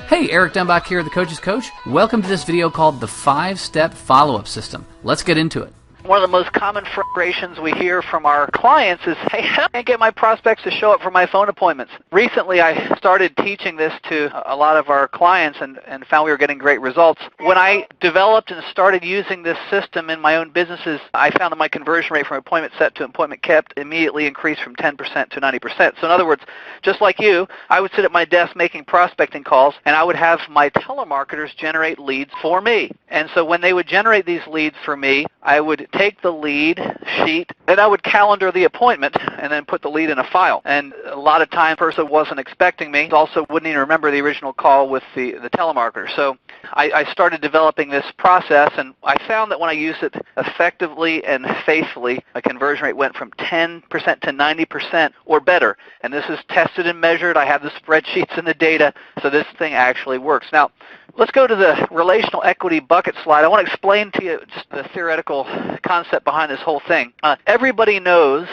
Hey, Eric Denbach here, the Coach's Coach. Welcome to this video called the 5-Step Follow-Up System. Let's get into it. One of the most common frustrations we hear from our clients is, hey, I can't get my prospects to show up for my phone appointments. Recently, I started teaching this to a lot of our clients and found we were getting great results. When I developed and started using this system in my own businesses, I found that my conversion rate from appointment set to appointment kept immediately increased from 10% to 90%. So in other words, just like you, I would sit at my desk making prospecting calls, and I would have my telemarketers generate leads for me. And so when they would generate these leads for me, I would take the lead sheet and I would calendar the appointment and then put the lead in a file. And a lot of times the person wasn't expecting me, also wouldn't even remember the original call with the telemarketer. So I started developing this process, and I found that when I used it effectively and faithfully, a conversion rate went from 10% to 90% or better. And this is tested and measured. I have the spreadsheets and the data, so this thing actually works. Now, let's go to the relational equity bucket slide. I want to explain to you just the theoretical concept behind this whole thing. Everybody knows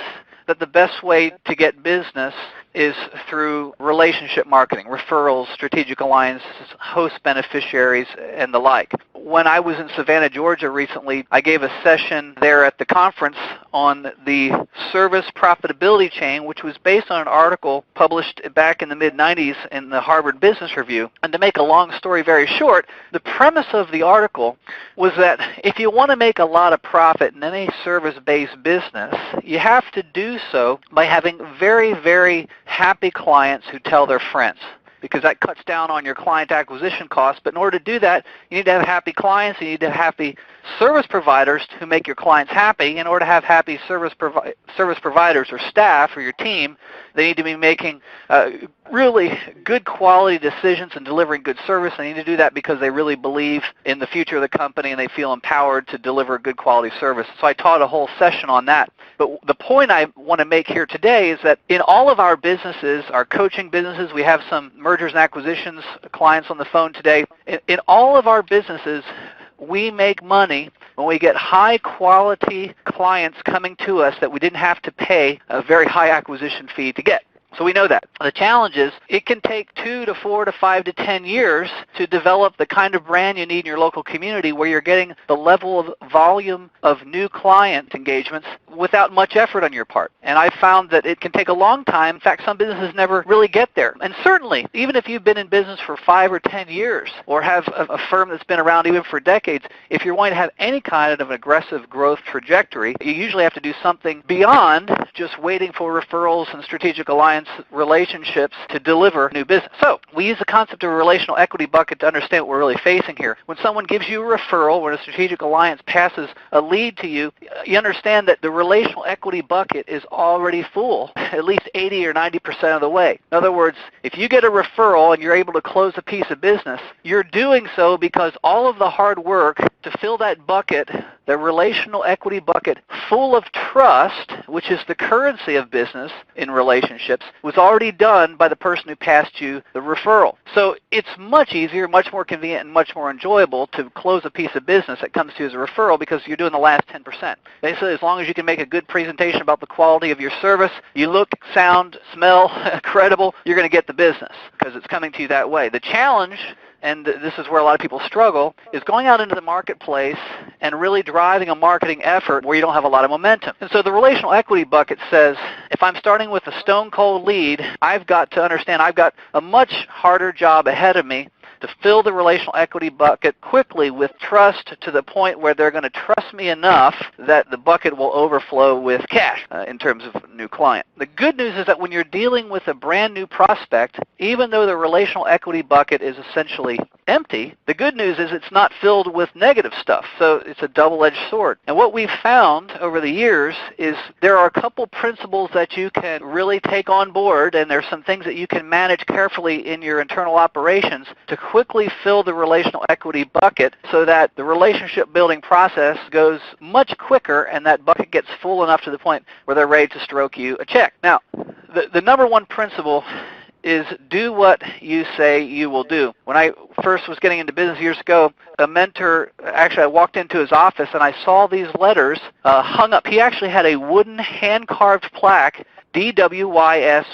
that the best way to get business is through relationship marketing, referrals, strategic alliances, host beneficiaries, and the like. When I was in Savannah, Georgia recently, I gave a session there at the conference on the service profitability chain, which was based on an article published back in the mid-90s in the Harvard Business Review. And to make a long story very short, the premise of the article was that if you want to make a lot of profit in any service-based business, you have to do so by having very, very happy clients who tell their friends, because that cuts down on your client acquisition costs. But in order to do that, you need to have happy clients, you need to have happy service providers who make your clients happy. In order to have happy service providers or staff or your team, they need to be making really good quality decisions and delivering good service. They need to do that because they really believe in the future of the company and they feel empowered to deliver good quality service. So I taught a whole session on that. But the point I want to make here today is that in all of our businesses, our coaching businesses, we have some mergers and acquisitions clients on the phone today. In all of our businesses, we make money when we get high-quality clients coming to us that we didn't have to pay a very high acquisition fee to get. So we know that. The challenge is it can take 2 to 4 to 5 to 10 years to develop the kind of brand you need in your local community where you're getting the level of volume of new client engagements without much effort on your part. And I found that it can take a long time. In fact, some businesses never really get there. And certainly, even if you've been in business for 5 or 10 years or have a firm that's been around even for decades, if you're going to have any kind of an aggressive growth trajectory, you usually have to do something beyond just waiting for referrals and strategic alliance relationships to deliver new business. So we use the concept of a relational equity bucket to understand what we're really facing here. When someone gives you a referral, when a strategic alliance passes a lead to you, you understand that the relational equity bucket is already full, at least 80 or 90% of the way. In other words, if you get a referral and you're able to close a piece of business, you're doing so because all of the hard work to fill that bucket, the relational equity bucket, full of trust, which is the currency of business in relationships, was already done by the person who passed you the referral. So it's much easier, much more convenient, and much more enjoyable to close a piece of business that comes to you as a referral because you're doing the last 10%. Basically, as long as you can make a good presentation about the quality of your service, you look, sound, smell credible, you're going to get the business because it's coming to you that way. The challenge, and this is where a lot of people struggle, is going out into the marketplace and really driving a marketing effort where you don't have a lot of momentum. And so the relational equity bucket says, if I'm starting with a stone cold lead, I've got to understand I've got a much harder job ahead of me to fill the relational equity bucket quickly with trust to the point where they're going to trust me enough that the bucket will overflow with cash in terms of new client. The good news is that when you're dealing with a brand new prospect, even though the relational equity bucket is essentially empty, the good news is it's not filled with negative stuff. So it's a double-edged sword. And what we've found over the years is there are a couple principles that you can really take on board, and there's some things that you can manage carefully in your internal operations to quickly fill the relational equity bucket so that the relationship building process goes much quicker and that bucket gets full enough to the point where they're ready to stroke you a check. Now, the number one principle is do what you say you will do. When I first was getting into business years ago, a mentor, actually I walked into his office and I saw these letters hung up. He actually had a wooden hand-carved plaque, DWYSYWD,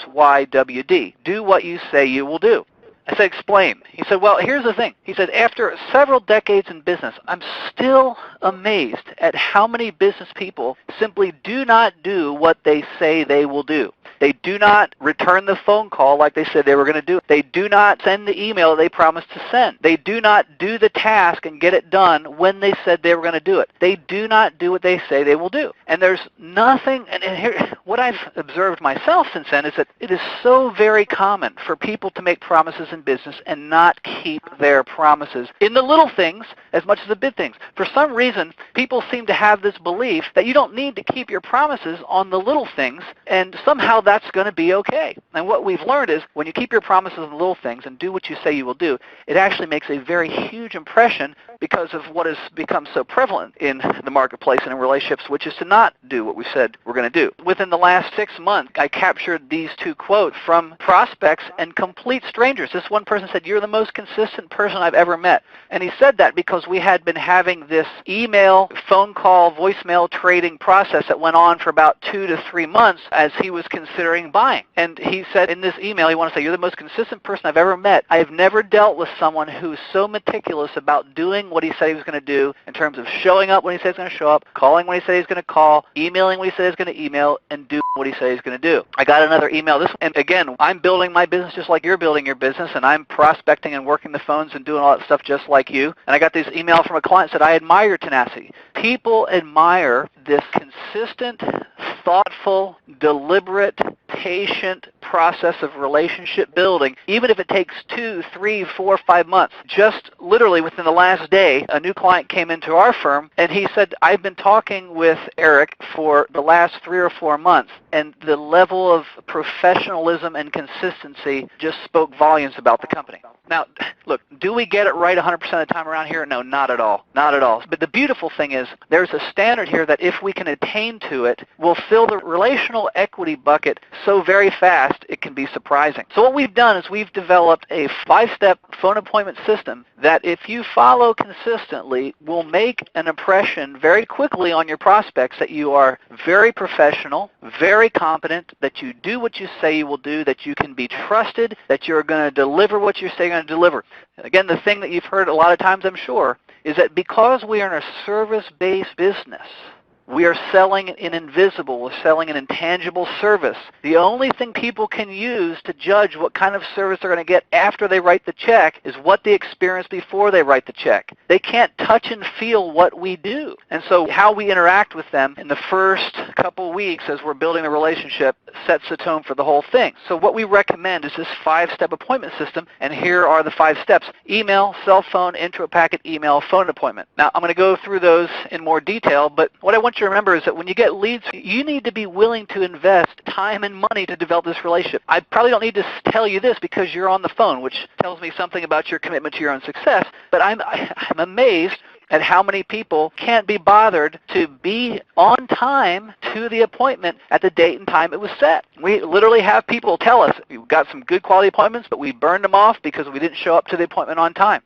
do what you say you will do. I said, explain. He said, well, here's the thing. He said, after several decades in business, I'm still amazed at how many business people simply do not do what they say they will do. They do not return the phone call like they said they were going to do. They do not send the email they promised to send. They do not do the task and get it done when they said they were going to do it. They do not do what they say they will do. And there's nothing, and here, what I've observed myself since then is that it is so very common for people to make promises in business and not keep their promises in the little things as much as the big things. For some reason, people seem to have this belief that you don't need to keep your promises on the little things, and somehow that's going to be okay. And what we've learned is when you keep your promises on the little things and do what you say you will do, it actually makes a very huge impression because of what has become so prevalent in the marketplace and in relationships, which is to not do what we said we're going to do. Within the last 6 months, I captured these 2 quotes from prospects and complete strangers. This one person said, "You're the most consistent person I've ever met." And he said that because we had been having this email, phone call, voicemail trading process that went on for about 2 to 3 months as he was considering buying. And he said in this email, he wanted to say, "You're the most consistent person I've ever met. I have never dealt with someone who's so meticulous about doing what he said he was going to do in terms of showing up when he said he's going to show up, calling when he said he's going to call, emailing when he said he's going to email, and do what he said he's going to do." I got another email. And again, I'm building my business just like you're building your business, and I'm prospecting and working the phones and doing all that stuff just like you. And I got this email from a client that said, "I admire your tenacity." People admire this consistent, thoughtful, deliberate, patient process of relationship building, even if it takes 2, 3, 4, 5 months. Just literally within the last day, a new client came into our firm, and he said, "I've been talking with Eric for the last 3 or 4 months, and the level of professionalism and consistency just spoke volumes about the company." Now, look, do we get it right 100% of the time around here? No, not at all. Not at all. But the beautiful thing is there's a standard here that if we can attain to it, we'll fill the relational equity bucket so very fast it can be surprising. So what we've done is we've developed a 5-step phone appointment system that if you follow consistently will make an impression very quickly on your prospects that you are very professional, very competent, that you do what you say you will do, that you can be trusted, that you're going to deliver what you say you're going to deliver. Again, the thing that you've heard a lot of times, I'm sure, is that because we are in a service-based business, we are selling an invisible, we're selling an intangible service. The only thing people can use to judge what kind of service they're going to get after they write the check is what they experienced before they write the check. They can't touch and feel what we do. And so how we interact with them in the first couple weeks as we're building the relationship sets the tone for the whole thing. So what we recommend is this 5-step appointment system, and here are the 5 steps. Email, cell phone, intro packet, email, phone appointment. Now, I'm going to go through those in more detail, but what I want you to remember is that when you get leads, you need to be willing to invest time and money to develop this relationship. I probably don't need to tell you this because you're on the phone, which tells me something about your commitment to your own success, but I'm amazed at how many people can't be bothered to be on time to the appointment at the date and time it was set. We literally have people tell us, we've got some good quality appointments, but we burned them off because we didn't show up to the appointment on time.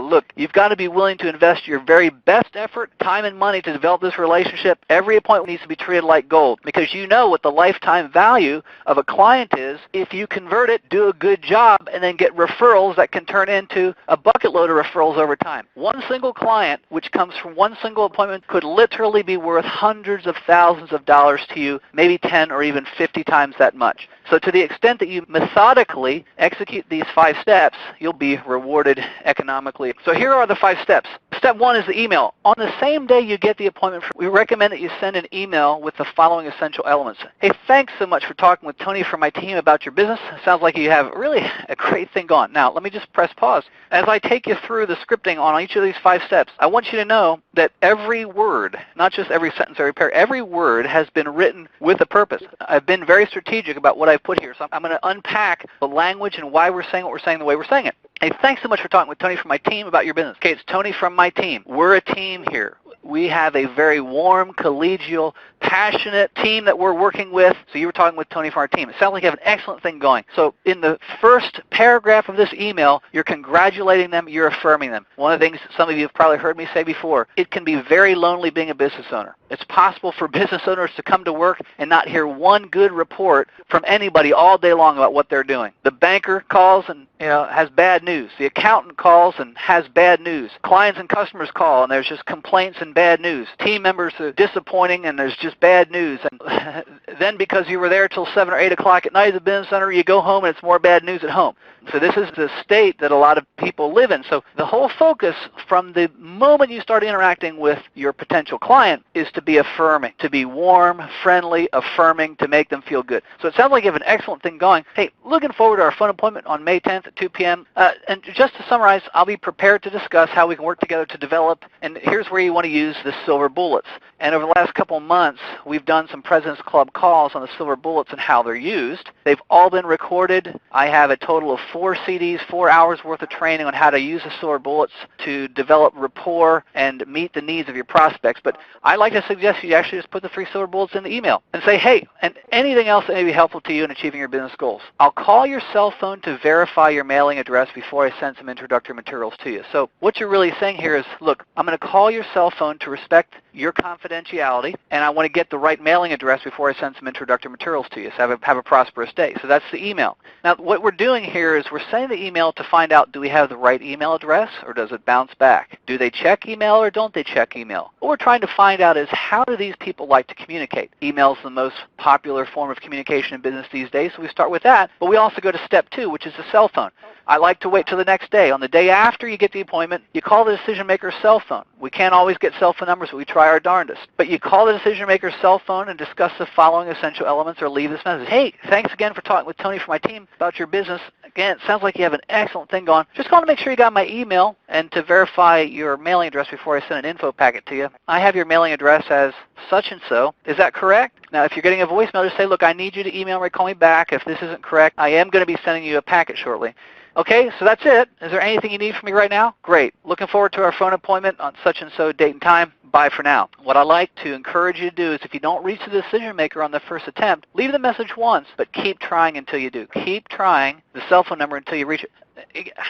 Look, you've got to be willing to invest your very best effort, time, and money to develop this relationship. Every appointment needs to be treated like gold because you know what the lifetime value of a client is if you convert it, do a good job, and then get referrals that can turn into a bucket load of referrals over time. One single client, which comes from one single appointment, could literally be worth hundreds of thousands of dollars to you, maybe 10 or even 50 times that much. So to the extent that you methodically execute these 5 steps, you'll be rewarded economically. So here are the 5 steps. Step 1 is the email. On the same day you get the appointment, we recommend that you send an email with the following essential elements. Hey, thanks so much for talking with Tony from my team about your business. It sounds like you have really a great thing going. Now, let me just press pause. As I take you through the scripting on each of these 5 steps, I want you to know that every word, not just every sentence, every paragraph, every word has been written with a purpose. I've been very strategic about what I've put here, so I'm going to unpack the language and why we're saying what we're saying the way we're saying it. Hey, thanks so much for talking with Tony from my team about your business. Okay, it's Tony from my team. We're a team here. We have a very warm, collegial, passionate team that we're working with. So you were talking with Tony from our team. It sounds like you have an excellent thing going. So in the first paragraph of this email, you're congratulating them, you're affirming them. One of the things some of you have probably heard me say before, it can be very lonely being a business owner. It's possible for business owners to come to work and not hear one good report from anybody all day long about what they're doing. The banker calls and has bad news. The accountant calls and has bad news. Clients and customers call and there's just complaints and bad news. Team members are disappointing and there's just bad news. And then because you were there till 7 or 8 o'clock at night at the business center, you go home and it's more bad news at home. So this is the state that a lot of people live in. So the whole focus from the moment you start interacting with your potential client is to be affirming, to be warm, friendly, affirming, to make them feel good. So it sounds like you have an excellent thing going. Hey, looking forward to our phone appointment on May 10th at 2 p.m. And just to summarize, I'll be prepared to discuss how we can work together to develop, and here's where you want to use the silver bullets. And over the last couple of months, we've done some President's Club calls on the silver bullets and how they're used. They've all been recorded. I have a total of 4 CDs, 4 hours worth of training on how to use the silver bullets to develop rapport and meet the needs of your prospects. But I like to suggest you actually just put the 3 silver bullets in the email and say, hey, and anything else that may be helpful to you in achieving your business goals. I'll call your cell phone to verify your mailing address before I send some introductory materials to you. So what you're really saying here is, look, I'm going to call your cell phone to respect your confidentiality, and I want to get the right mailing address before I send some introductory materials to you. So have a prosperous day. So that's the email. Now, what we're doing here is we're sending the email to find out, do we have the right email address, or does it bounce back? Do they check email, or don't they check email? What we're trying to find out is, how do these people like to communicate? Email is the most popular form of communication in business these days, so we start with that. But we also go to step 2, which is the cell phone. I like to wait till the next day. On the day after you get the appointment, you call the decision maker's cell phone. We can't always get cell phone numbers, but we try our darndest. But you call the decision maker's cell phone and discuss the following essential elements, or leave this message. Hey, thanks again for talking with Tony from my team about your business. Again, it sounds like you have an excellent thing going. Just calling to make sure you got my email and to verify your mailing address before I send an info packet to you. I have your mailing address as such and so. Is that correct? Now, if you're getting a voicemail, just say, look, I need you to email me or call me back. If this isn't correct, I am going to be sending you a packet shortly. Okay, so that's it. Is there anything you need from me right now? Great. Looking forward to our phone appointment on such and so date and time. Bye for now. What I like to encourage you to do is, if you don't reach the decision maker on the first attempt, leave the message once, but keep trying until you do. Keep trying the cell phone number until you reach it.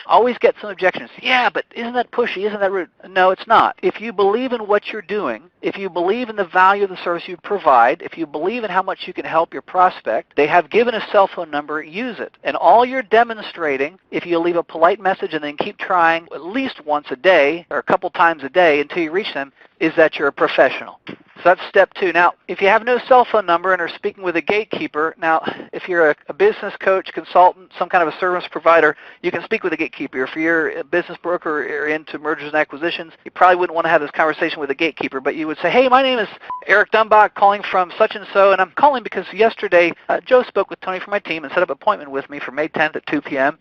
Always get some objections. Yeah, but isn't that pushy? Isn't that rude? No, it's not. If you believe in what you're doing, if you believe in the value of the service you provide, if you believe in how much you can help your prospect, they have given a cell phone number, use it. And all you're demonstrating, if you leave a polite message and then keep trying at least once a day or a couple times a day until you reach them, is that you're a professional. So that's step 2. Now, if you have no cell phone number and are speaking with a gatekeeper, now, if you're a business coach, consultant, some kind of a service provider, you can speak with a gatekeeper. If you're a business broker or into mergers and acquisitions, you probably wouldn't want to have this conversation with a gatekeeper, but you would say, hey, my name is Eric Dumbach, calling from such and so, and I'm calling because yesterday Joe spoke with Tony from my team and set up an appointment with me for May 10th at 2 p.m.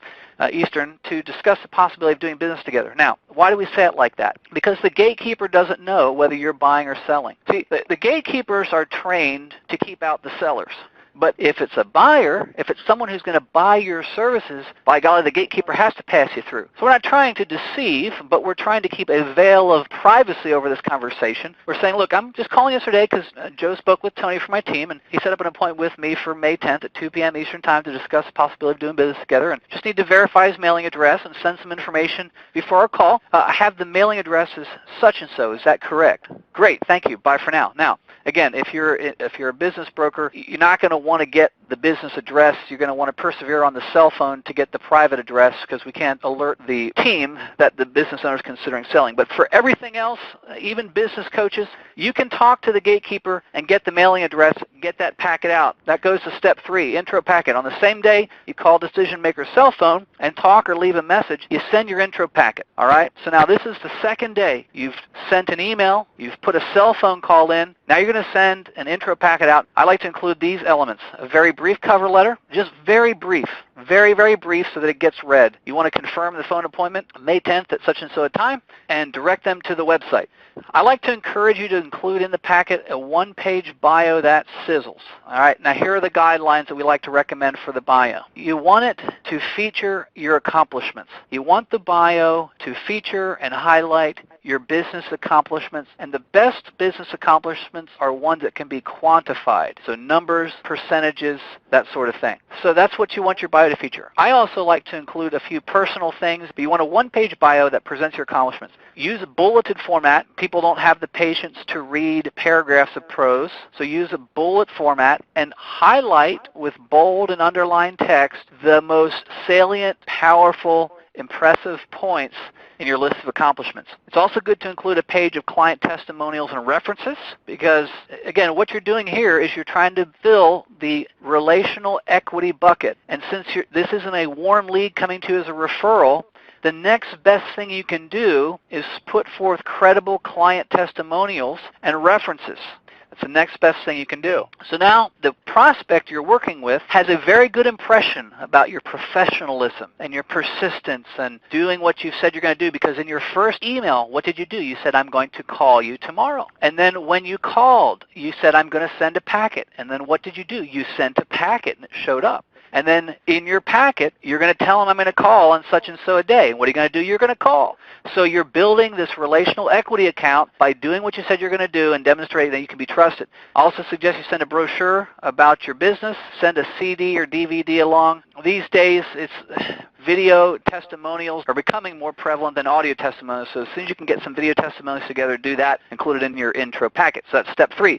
Eastern to discuss the possibility of doing business together. Now, why do we say it like that? Because the gatekeeper doesn't know whether you're buying or selling. See, the gatekeepers are trained to keep out the sellers. But if it's a buyer, if it's someone who's going to buy your services, by golly, the gatekeeper has to pass you through. So we're not trying to deceive, but we're trying to keep a veil of privacy over this conversation. We're saying, look, I'm just calling yesterday because Joe spoke with Tony from my team, and he set up an appointment with me for May 10th at 2 p.m. Eastern Time to discuss the possibility of doing business together, and just need to verify his mailing address and send some information before our call. I have the mailing address as such and so. Is that correct? Great. Thank you. Bye for now. Now, again, if you're a business broker, you're not going to want to get the business address. You're going to want to persevere on the cell phone to get the private address, because we can't alert the team that the business owner is considering selling. But for everything else, even business coaches, you can talk to the gatekeeper and get the mailing address, get that packet out. That goes to step 3, intro packet. On the same day you call decision maker's cell phone and talk or leave a message, you send your intro packet. All right? So now this is the second day. You've sent an email. You've put a cell phone call in. Now you're going to send an intro packet out. I like to include these elements: a very brief cover letter, just very brief, very, very brief, so that it gets read. You want to confirm the phone appointment May 10th at such and so a time and direct them to the website. I like to encourage you to include in the packet a one-page bio that sizzles. All right, now here are the guidelines that we like to recommend for the bio. You want it to feature your accomplishments. You want the bio to feature and highlight your business accomplishments, and the best business accomplishments are ones that can be quantified. So numbers, percentages, that sort of thing. So that's what you want your bio to feature. I also like to include a few personal things, but you want a one-page bio that presents your accomplishments. Use a bulleted format. People don't have the patience to read paragraphs of prose, so use a bullet format and highlight with bold and underlined text the most salient, powerful, impressive points in your list of accomplishments. It's also good to include a page of client testimonials and references because, again, what you're doing here is you're trying to fill the relational equity bucket. And since this isn't a warm lead coming to you as a referral, the next best thing you can do is put forth credible client testimonials and references. That's the next best thing you can do. So now the prospect you're working with has a very good impression about your professionalism and your persistence and doing what you said you're going to do, because in your first email, what did you do? You said, I'm going to call you tomorrow. And then when you called, you said, I'm going to send a packet. And then what did you do? You sent a packet and it showed up. And then in your packet, you're going to tell them I'm going to call on such and so a day. And what are you going to do? You're going to call. So you're building this relational equity account by doing what you said you're going to do and demonstrating that you can be trusted. I also suggest you send a brochure about your business. Send a CD or DVD along. These days, video testimonials are becoming more prevalent than audio testimonials. So as soon as you can get some video testimonials together, do that. Include it in your intro packet. So that's step 3.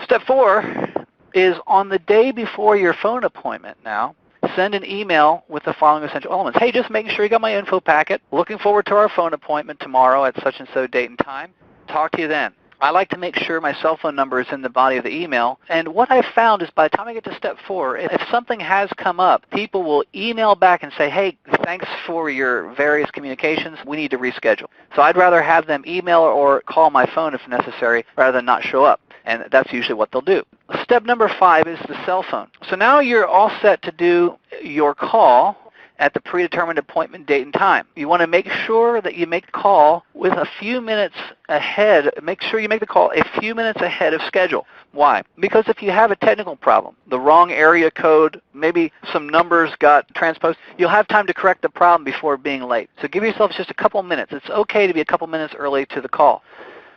Step 4 is on the day before your phone appointment now, send an email with the following essential elements. Hey, just making sure you got my info packet. Looking forward to our phone appointment tomorrow at such and so date and time. Talk to you then. I like to make sure my cell phone number is in the body of the email. And what I've found is by the time I get to step 4, if something has come up, people will email back and say, hey, thanks for your various communications. We need to reschedule. So I'd rather have them email or call my phone if necessary rather than not show up. And that's usually what they'll do. Step number 5 is the cell phone. So now you're all set to do your call at the predetermined appointment date and time. You want to make sure that you make the call with a few minutes ahead. Make sure you make the call a few minutes ahead of schedule. Why? Because if you have a technical problem, the wrong area code, maybe some numbers got transposed, you'll have time to correct the problem before being late. So give yourself just a couple minutes. It's okay to be a couple minutes early to the call.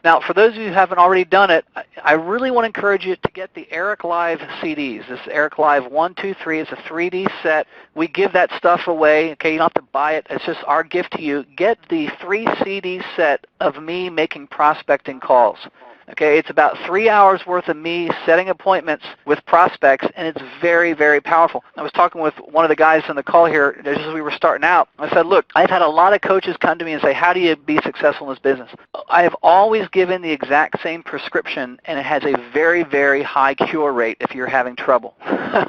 Now, for those of you who haven't already done it, I really want to encourage you to get the Eric Live CDs. This Eric Live 1, 2, 3 is a 3D set. We give that stuff away. Okay, you don't have to buy it. It's just our gift to you. Get the 3 CD set of me making prospecting calls. Okay, it's about 3 hours worth of me setting appointments with prospects, and it's very, very powerful. I was talking with one of the guys on the call here just as we were starting out. I said, look, I've had a lot of coaches come to me and say, how do you be successful in this business? I have always given the exact same prescription, and it has a very, very high cure rate if you're having trouble.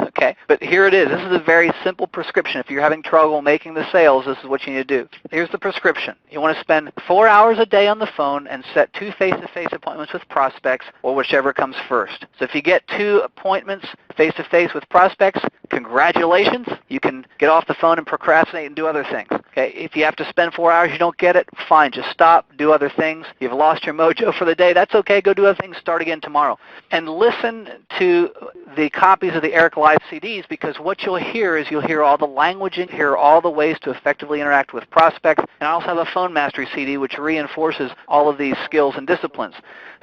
Okay, but here it is. This is a very simple prescription. If you're having trouble making the sales, this is what you need to do. Here's the prescription. You want to spend 4 hours a day on the phone and set 2 face-to-face appointments with prospects, or whichever comes first. So if you get 2 appointments face-to-face with prospects, congratulations. You can get off the phone and procrastinate and do other things. Okay, if you have to spend 4 hours, you don't get it, fine. Just stop, do other things. You've lost your mojo for the day. That's okay. Go do other things. Start again tomorrow. And listen to the copies of the Eric Live CDs, because what you'll hear is you'll hear all the languaging, hear all the ways to effectively interact with prospects. And I also have a phone mastery CD which reinforces all of these skills and disciplines.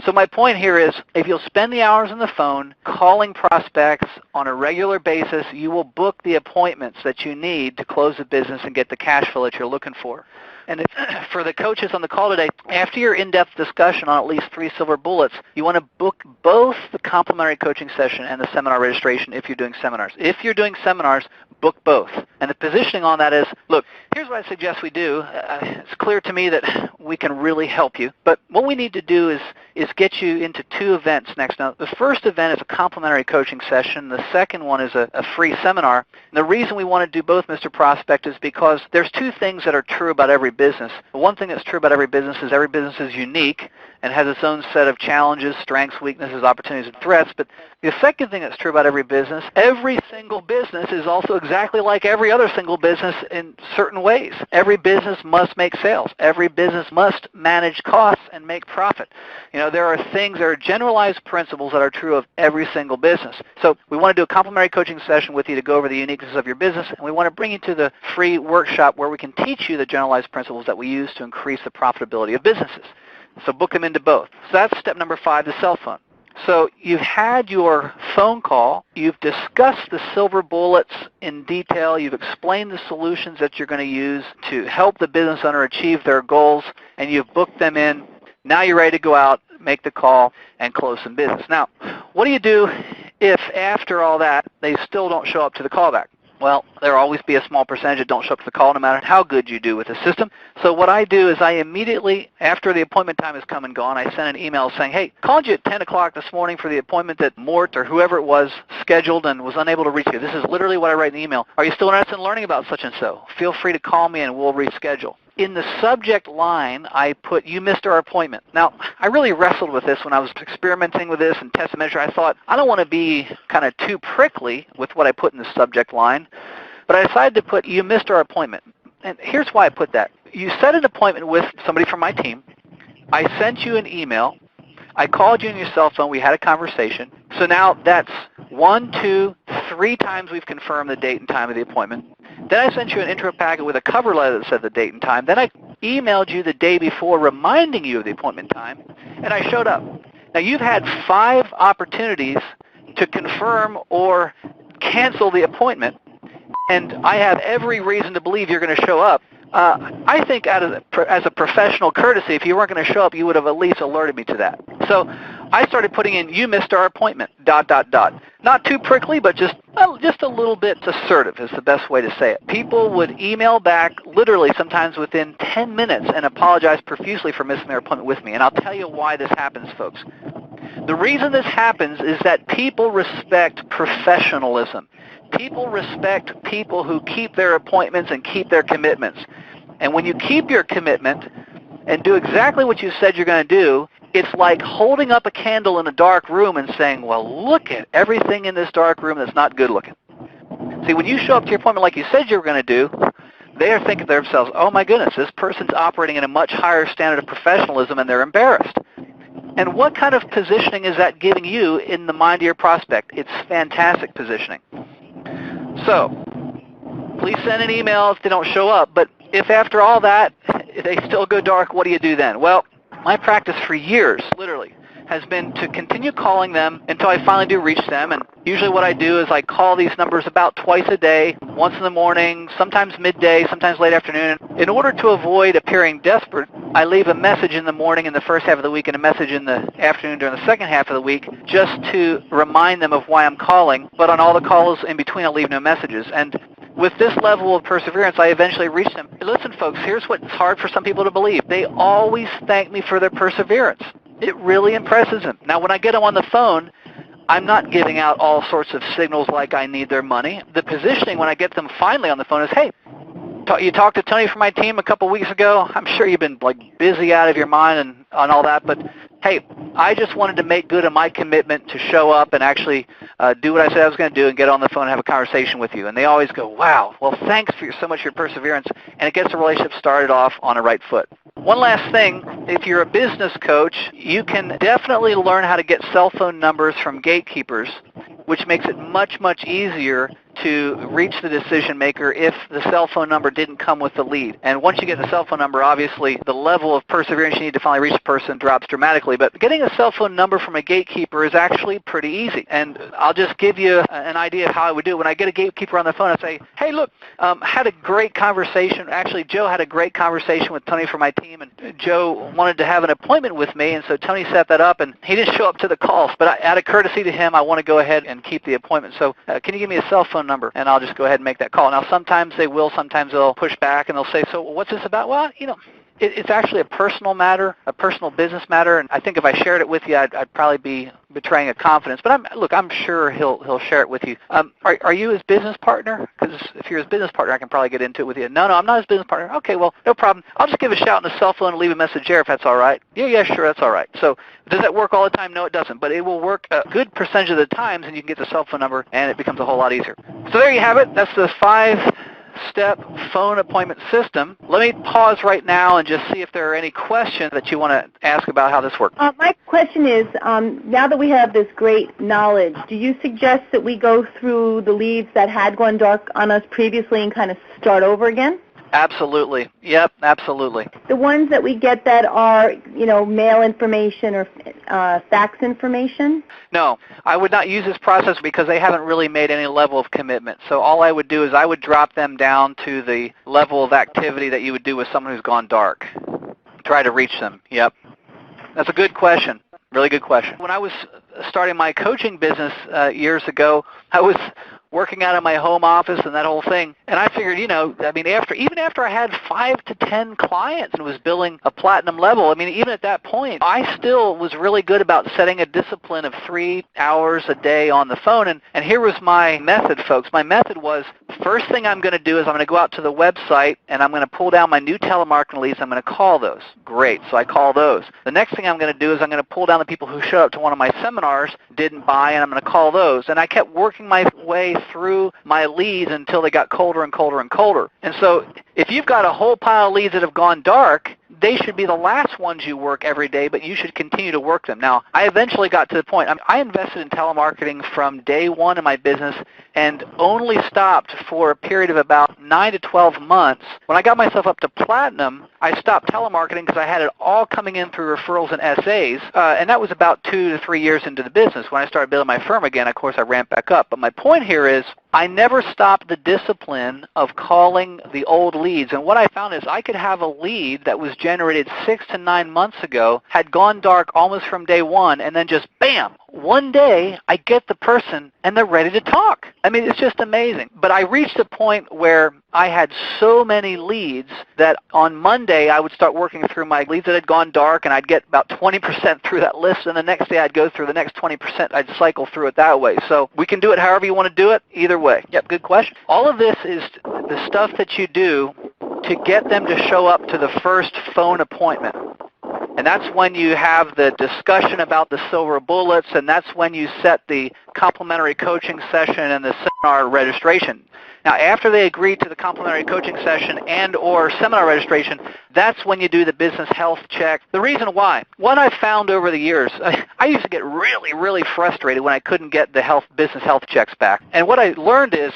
So my point here is, if you'll spend the hours on the phone calling prospects on a regular basis, you will book the appointments that you need to close the business and get the cash flow that you're looking for. And for the coaches on the call today, after your in-depth discussion on at least 3 silver bullets, you want to book both the complimentary coaching session and the seminar registration if you're doing seminars. If you're doing seminars, book both. And the positioning on that is, look, here's what I suggest we do. It's clear to me that we can really help you. But what we need to do is get you into 2 events next. Now, the first event is a complimentary coaching session. The second one is a free seminar. And the reason we want to do both, Mr. Prospect, is because there's 2 things that are true about every business. The one thing that's true about every business is unique, and has its own set of challenges, strengths, weaknesses, opportunities, and threats. But the second thing that's true about every single business is also exactly like every other single business in certain ways. Every business must make sales. Every business must manage costs and make profit. There are generalized principles that are true of every single business. So we want to do a complimentary coaching session with you to go over the uniqueness of your business, and we want to bring you to the free workshop where we can teach you the generalized principles that we use to increase the profitability of businesses. So book them into both. So that's step number 5, the cell phone. So you've had your phone call, you've discussed the silver bullets in detail, you've explained the solutions that you're going to use to help the business owner achieve their goals, and you've booked them in. Now you're ready to go out, make the call, and close some business. Now, what do you do if after all that they still don't show up to the callback? Well, there will always be a small percentage that don't show up to the call no matter how good you do with the system. So what I do is I immediately, after the appointment time has come and gone, I send an email saying, hey, called you at 10 o'clock this morning for the appointment that Mort or whoever it was scheduled and was unable to reach you. This is literally what I write in the email. Are you still interested in learning about such and so? Feel free to call me and we'll reschedule. In the subject line, I put, you missed our appointment. Now, I really wrestled with this when I was experimenting with this and test and measure. I thought, I don't want to be kind of too prickly with what I put in the subject line, but I decided to put, you missed our appointment. And here's why I put that. You set an appointment with somebody from my team. I sent you an email. I called you on your cell phone. We had a conversation. So now that's 1, 2, 3 times we've confirmed the date and time of the appointment. Then I sent you an intro packet with a cover letter that said the date and time. Then I emailed you the day before reminding you of the appointment time, and I showed up. Now you've had 5 opportunities to confirm or cancel the appointment, and I have every reason to believe you're going to show up. I think as a professional courtesy, if you weren't going to show up, you would have at least alerted me to that. So I started putting in, you missed our appointment, ... Not too prickly, but just a little bit assertive is the best way to say it. People would email back literally sometimes within 10 minutes and apologize profusely for missing their appointment with me. And I'll tell you why this happens, folks. The reason this happens is that people respect professionalism. People respect people who keep their appointments and keep their commitments. And when you keep your commitment and do exactly what you said you're going to do, it's like holding up a candle in a dark room and saying, well, look at everything in this dark room that's not good looking. See, when you show up to your appointment like you said you were going to do, they are thinking to themselves, oh my goodness, this person's operating at a much higher standard of professionalism and they're embarrassed. And what kind of positioning is that giving you in the mind of your prospect? It's fantastic positioning. So, please send an email if they don't show up, but if after all that they still go dark, what do you do then? Well, my practice for years, literally, has been to continue calling them until I finally do reach them. And usually what I do is I call these numbers about twice a day, once in the morning, sometimes midday, sometimes late afternoon. In order to avoid appearing desperate, I leave a message in the morning in the first half of the week and a message in the afternoon during the second half of the week just to remind them of why I'm calling. But on all the calls in between, I'll leave no messages. And with this level of perseverance, I eventually reach them. Listen, folks, here's what's hard for some people to believe. They always thank me for their perseverance. It really impresses them. Now, when I get them on the phone, I'm not giving out all sorts of signals like I need their money. The positioning when I get them finally on the phone is, hey, you talked to Tony from my team a couple weeks ago. I'm sure you've been busy out of your mind and on all that, but hey, I just wanted to make good on my commitment to show up and actually do what I said I was going to do and get on the phone and have a conversation with you. And they always go, wow, well, thanks for so much for your perseverance, and it gets the relationship started off on a right foot. One last thing, if you're a business coach, you can definitely learn how to get cell phone numbers from gatekeepers, which makes it much, much easier to reach the decision maker if the cell phone number didn't come with the lead. And once you get the cell phone number, obviously the level of perseverance you need to finally reach the person drops dramatically. But getting a cell phone number from a gatekeeper is actually pretty easy. And I'll just give you an idea of how I would do it. When I get a gatekeeper on the phone, I say, hey, look, had a great conversation. Actually, Joe had a great conversation with Tony from my team, and Joe wanted to have an appointment with me, and so Tony set that up, and he didn't show up to the calls. But out of courtesy to him, I want to go ahead and keep the appointment. So can you give me a cell phone number? And I'll just go ahead and make that call. Now, sometimes they will, sometimes they'll push back, and they'll say, so what's this about? Well, It's actually a personal matter, a personal business matter, and I think if I shared it with you, I'd probably be betraying a confidence. But I'm sure he'll share it with you. Are you his business partner? Because if you're his business partner, I can probably get into it with you. No, I'm not his business partner. Okay, well, no problem. I'll just give a shout on the cell phone and leave a message there if that's all right. Yeah, sure, that's all right. So does that work all the time? No, it doesn't. But it will work a good percentage of the times, and you can get the cell phone number, and it becomes a whole lot easier. So there you have it. That's the 5-step phone appointment system. Let me pause right now and just see if there are any questions that you want to ask about how this works. My question is, now that we have this great knowledge, do you suggest that we go through the leads that had gone dark on us previously and kind of start over again? Absolutely. Yep, absolutely. The ones that we get that are, mail information or fax information? No, I would not use this process because they haven't really made any level of commitment. So all I would do is I would drop them down to the level of activity that you would do with someone who's gone dark. Try to reach them. Yep. That's a good question. Really good question. When I was starting my coaching business years ago, I was working out of my home office and that whole thing. And I figured, even after I had 5 to 10 clients and was billing a platinum level, even at that point, I still was really good about setting a discipline of 3 hours a day on the phone. And here was my method, folks. My method was, first thing I'm going to do is I'm going to go out to the website and I'm going to pull down my new telemarketing leads. I'm going to call those. Great. So I call those. The next thing I'm going to do is I'm going to pull down the people who showed up to one of my seminars, didn't buy, and I'm going to call those. And I kept working my way through my leads until they got colder and colder and colder. And so if you've got a whole pile of leads that have gone dark, they should be the last ones you work every day, but you should continue to work them. Now, I eventually got to the point, I invested in telemarketing from day one in my business and only stopped for a period of about 9 to 12 months. When I got myself up to platinum, I stopped telemarketing because I had it all coming in through referrals and SAs, and that was about 2 to 3 years into the business. When I started building my firm again, of course, I ramped back up. But my point here is I never stopped the discipline of calling the old leads. And what I found is I could have a lead that was generated 6 to 9 months ago, had gone dark almost from day one, and then just bam, one day I get the person and they're ready to talk. It's just amazing. But I reached a point where I had so many leads that on Monday I would start working through my leads that had gone dark, and I'd get about 20% through that list, and the next day I'd go through the next 20%. I'd cycle through it that way. So we can do it however you want to do it, either way. Yep, good question. All of this is the stuff that you do to get them to show up to the first phone appointment. And that's when you have the discussion about the silver bullets, and that's when you set the complimentary coaching session and the seminar registration. Now, after they agree to the complimentary coaching session and or seminar registration, that's when you do the business health check. The reason why, what I found over the years, I used to get really, really frustrated when I couldn't get the business health checks back. And what I learned is,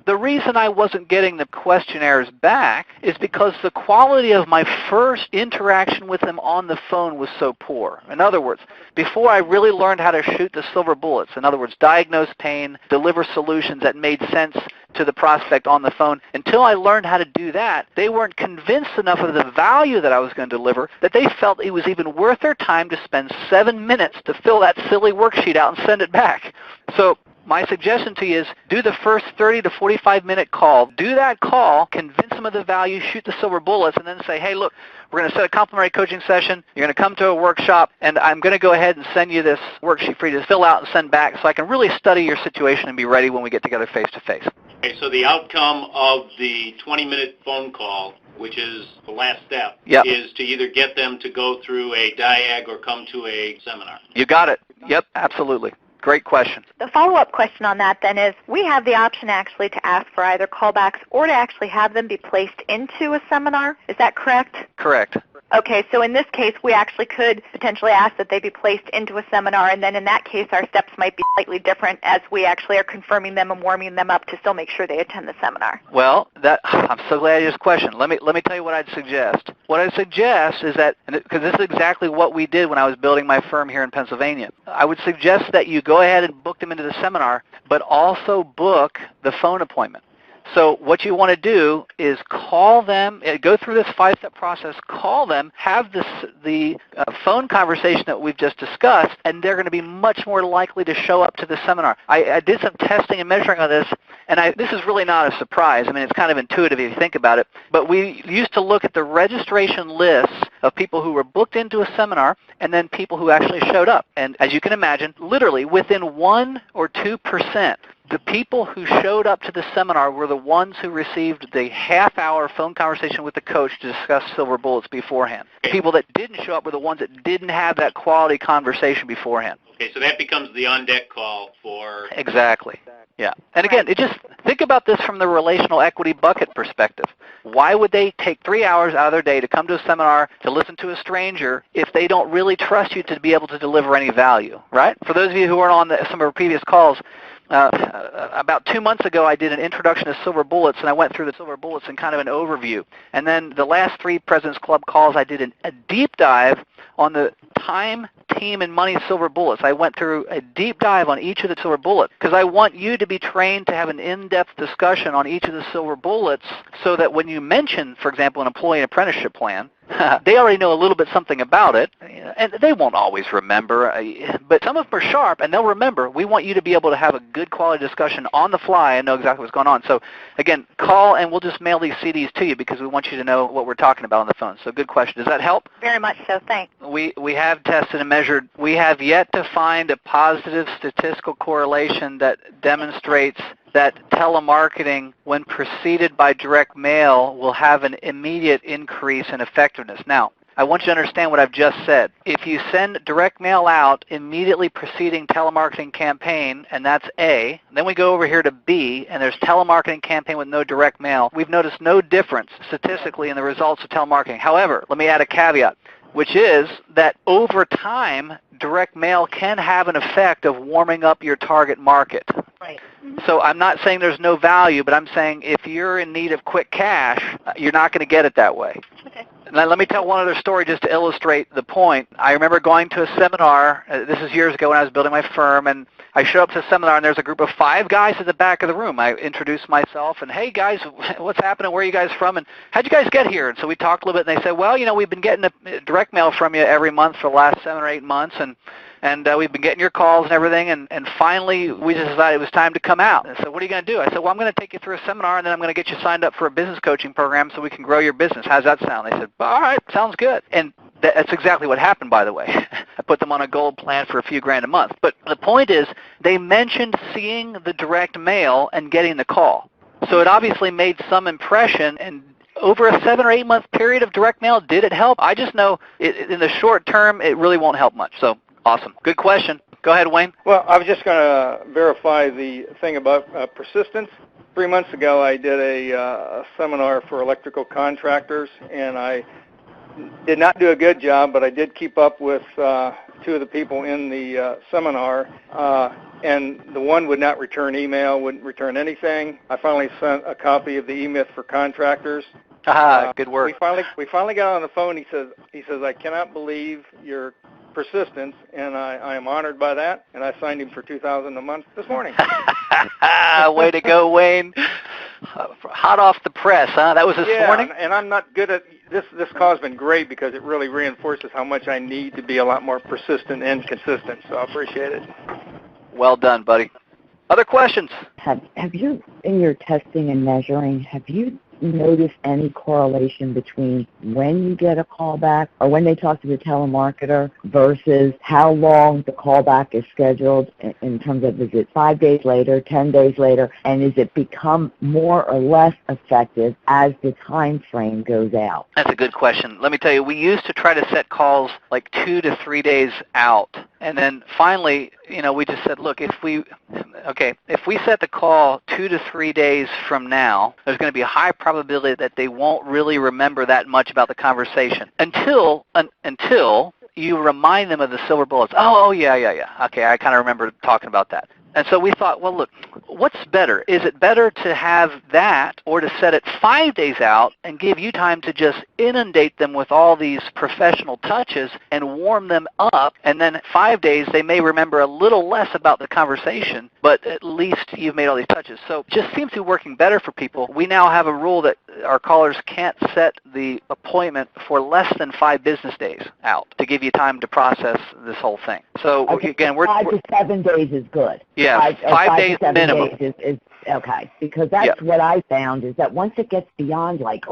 the reason I wasn't getting the questionnaires back is because the quality of my first interaction with them on the phone was so poor. In other words, before I really learned how to shoot the silver bullets, in other words, diagnose pain, deliver solutions that made sense to the prospect on the phone, until I learned how to do that, they weren't convinced enough of the value that I was going to deliver that they felt it was even worth their time to spend 7 minutes to fill that silly worksheet out and send it back. So my suggestion to you is do the first 30 to 45-minute call. Do that call, convince them of the value, shoot the silver bullets, and then say, hey, look, we're going to set a complimentary coaching session. You're going to come to a workshop, and I'm going to go ahead and send you this worksheet for you to fill out and send back so I can really study your situation and be ready when we get together face-to-face. Okay, so the outcome of the 20-minute phone call, which is the last step, is to either get them to go through a diag or come to a seminar. You got it. Yep, absolutely. Great question. The follow-up question on that then is, we have the option actually to ask for either callbacks or to actually have them be placed into a seminar. Is that correct? Correct. Okay, so in this case, we actually could potentially ask that they be placed into a seminar, and then in that case, our steps might be slightly different as we actually are confirming them and warming them up to still make sure they attend the seminar. Well, I'm so glad you asked this question. Let me tell you what I'd suggest. What I'd suggest is that, because this is exactly what we did when I was building my firm here in Pennsylvania, I would suggest that you go ahead and book them into the seminar, but also book the phone appointment. So what you want to do is call them, go through this 5-step process, call them, have the phone conversation that we've just discussed, and they're going to be much more likely to show up to the seminar. I did some testing and measuring on this, and this is really not a surprise. I mean, it's kind of intuitive if you think about it. But we used to look at the registration lists of people who were booked into a seminar and then people who actually showed up. And as you can imagine, literally within 1 or 2%, the people who showed up to the seminar were the ones who received the half-hour phone conversation with the coach to discuss silver bullets beforehand. The people that didn't show up were the ones that didn't have that quality conversation beforehand. Okay, so that becomes the on-deck call for... Exactly. Yeah. And again, think about this from the relational equity bucket perspective. Why would they take 3 hours out of their day to come to a seminar to listen to a stranger if they don't really trust you to be able to deliver any value, right? For those of you who weren't on some of our previous calls, about 2 months ago, I did an introduction to silver bullets, and I went through the silver bullets in kind of an overview. And then the last 3 President's Club calls, I did a deep dive on the time, team, and money silver bullets. I went through a deep dive on each of the silver bullets because I want you to be trained to have an in-depth discussion on each of the silver bullets so that when you mention, for example, an employee apprenticeship plan, they already know a little bit something about it, and they won't always remember, but some of them are sharp, and they'll remember. We want you to be able to have a good quality discussion on the fly and know exactly what's going on. So, again, call, and we'll just mail these CDs to you because we want you to know what we're talking about on the phone. So good question. Does that help? Very much so. Thanks. We have tested and measured. We have yet to find a positive statistical correlation that demonstrates that telemarketing, when preceded by direct mail, will have an immediate increase in effectiveness. Now, I want you to understand what I've just said. If you send direct mail out immediately preceding telemarketing campaign, and that's A, then we go over here to B, and there's telemarketing campaign with no direct mail, we've noticed no difference statistically in the results of telemarketing. However, let me add a caveat, which is that over time, direct mail can have an effect of warming up your target market. Right. So I'm not saying there's no value, but I'm saying if you're in need of quick cash, you're not going to get it that way. Okay. Now, let me tell one other story just to illustrate the point. I remember going to a seminar, this is years ago when I was building my firm, and I showed up to a seminar, and there's a group of 5 guys at the back of the room. I introduced myself, and, hey, guys, what's happening? Where are you guys from? And how'd you guys get here? And so we talked a little bit, and they said, well, we've been getting a direct mail from you every month for the last 7 or 8 months, and we've been getting your calls and everything, and finally we just decided it was time to come out. And I said, what are you going to do? I said, well, I'm going to take you through a seminar, and then I'm going to get you signed up for a business coaching program so we can grow your business. How's that sound? They said, all right, sounds good. And that's exactly what happened, by the way. I put them on a gold plan for a few grand a month. But the point is, they mentioned seeing the direct mail and getting the call. So it obviously made some impression, and over a 7 or 8 month period of direct mail, did it help? I just know in the short term, it really won't help much. So awesome. Good question. Go ahead, Wayne. Well, I was just going to verify the thing about persistence. 3 months ago, I did a seminar for electrical contractors, and I did not do a good job, but I did keep up with 2 of the people in the seminar, and the one would not return email, wouldn't return anything. I finally sent a copy of the E-Myth for Contractors. Good work. We finally got on the phone. He says, I cannot believe your persistence, and I am honored by that, and I signed him for $2,000 a month this morning. Way to go, Wayne. Hot off the press, huh? That was this morning? Yeah, and I'm not good at this. This call has been great because it really reinforces how much I need to be a lot more persistent and consistent, so I appreciate it. Well done, buddy. Other questions? Have you, in your testing and measuring, have you noticed any correlation between when you get a call back or when they talk to the telemarketer versus how long the callback is scheduled in terms of, is it 5 days later, 10 days later, and is it become more or less effective as the time frame goes out? That's a good question. Let me tell you, we used to try to set calls like 2 to 3 days out. And then finally, we just said, look, if we set the call 2 to 3 days from now, there's going to be a high probability that they won't really remember that much about the conversation until you remind them of the silver bullets. Oh, yeah. Okay, I kind of remember talking about that. And so we thought, well, look, what's better? Is it better to have that or to set it 5 days out and give you time to just inundate them with all these professional touches and warm them up, and then 5 days they may remember a little less about the conversation, but at least you've made all these touches. So it just seems to be working better for people. We now have a rule that our callers can't set the appointment for less than 5 business days out to give you time to process this whole thing. So again, we're 5 to 7 days is good. Yeah, 5 days to 7 minimum. Days is okay, because that's what I found is that once it gets beyond like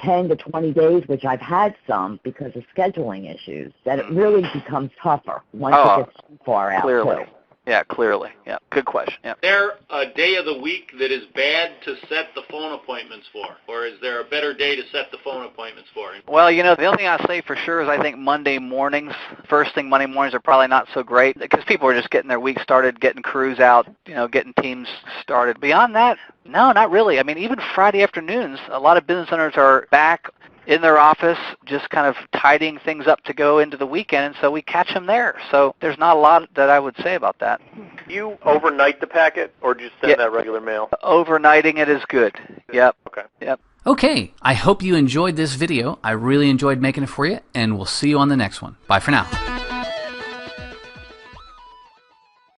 10 to 20 days, which I've had some because of scheduling issues, that it really becomes tougher once it gets too far out. Clearly. Too. Yeah, clearly. Yeah, good question. Yeah. Is there a day of the week that is bad to set the phone appointments for? Or is there a better day to set the phone appointments for? Well, the only thing I'll say for sure is I think Monday mornings, first thing Monday mornings are probably not so great because people are just getting their week started, getting crews out, getting teams started. Beyond that, no, not really. I mean, even Friday afternoons, a lot of business owners are back in their office just kind of tidying things up to go into the weekend, and so we catch them there. So there's not a lot that I would say about that. Do you overnight the packet, or do you send that regular mail? Overnighting it is good. Yep. Okay. Yep. Okay, I hope you enjoyed this video. I really enjoyed making it for you, and we'll see you on the next one. Bye for now.